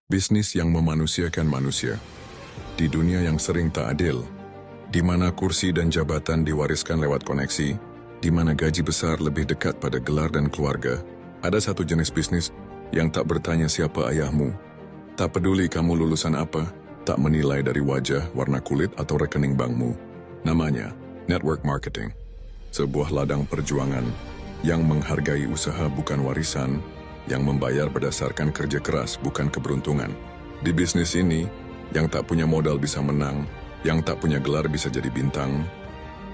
Bisnis yang memanusiakan manusia. Di dunia yang sering tak adil, di mana kursi dan jabatan diwariskan lewat koneksi, di mana gaji besar lebih dekat pada gelar dan keluarga, ada satu jenis bisnis yang tak bertanya siapa ayahmu, tak peduli kamu lulusan apa, tak menilai dari wajah, warna kulit, atau rekening bankmu. Namanya network marketing. Sebuah ladang perjuangan yang menghargai usaha bukan warisan, yang membayar berdasarkan kerja keras bukan keberuntungan. Di bisnis ini, yang tak punya modal bisa menang, yang tak punya gelar bisa jadi bintang,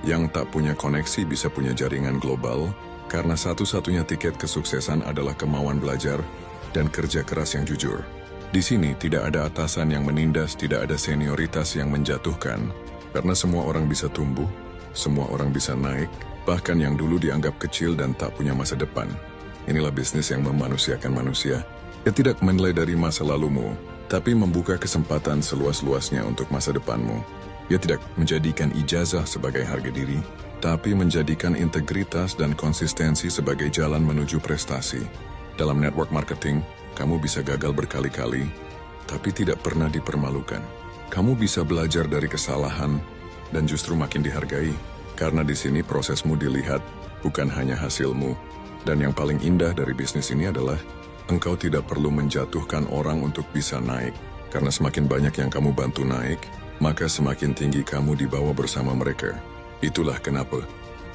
yang tak punya koneksi bisa punya jaringan global, karena satu-satunya tiket kesuksesan adalah kemauan belajar dan kerja keras yang jujur. Di sini tidak ada atasan yang menindas, tidak ada senioritas yang menjatuhkan, karena semua orang bisa tumbuh, semua orang bisa naik, bahkan yang dulu dianggap kecil dan tak punya masa depan. Inilah bisnis yang memanusiakan manusia. Ia tidak menilai dari masa lalumu, tapi membuka kesempatan seluas-luasnya untuk masa depanmu. Ia tidak menjadikan ijazah sebagai harga diri, tapi menjadikan integritas dan konsistensi sebagai jalan menuju prestasi. Dalam network marketing, kamu bisa gagal berkali-kali, tapi tidak pernah dipermalukan. Kamu bisa belajar dari kesalahan dan justru makin dihargai, karena di sini prosesmu dilihat, bukan hanya hasilmu. Dan yang paling indah dari bisnis ini adalah engkau tidak perlu menjatuhkan orang untuk bisa naik, karena semakin banyak yang kamu bantu naik, maka semakin tinggi kamu dibawa bersama mereka. Itulah kenapa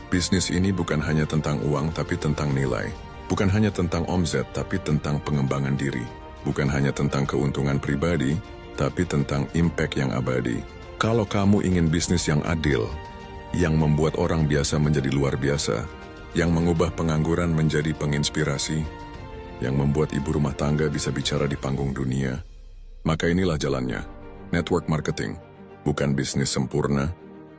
bisnis ini bukan hanya tentang uang, tapi tentang nilai. Bukan hanya tentang omzet, tapi tentang pengembangan diri. Bukan hanya tentang keuntungan pribadi, tapi tentang impact yang abadi. Kalau kamu ingin bisnis yang adil, yang membuat orang biasa menjadi luar biasa, yang mengubah pengangguran menjadi penginspirasi, yang membuat ibu rumah tangga bisa bicara di panggung dunia, maka inilah jalannya. Network marketing bukan bisnis sempurna,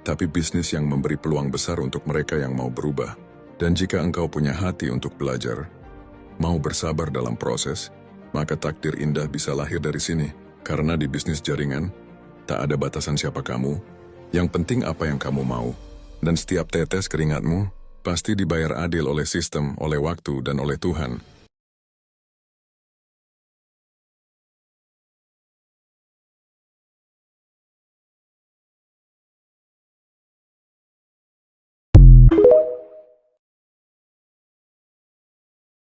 tapi bisnis yang memberi peluang besar untuk mereka yang mau berubah. Dan jika engkau punya hati untuk belajar, mau bersabar dalam proses, maka takdir indah bisa lahir dari sini. Karena di bisnis jaringan, tak ada batasan siapa kamu, yang penting apa yang kamu mau. Dan setiap tetes keringatmu pasti dibayar adil oleh sistem, oleh waktu, dan oleh Tuhan.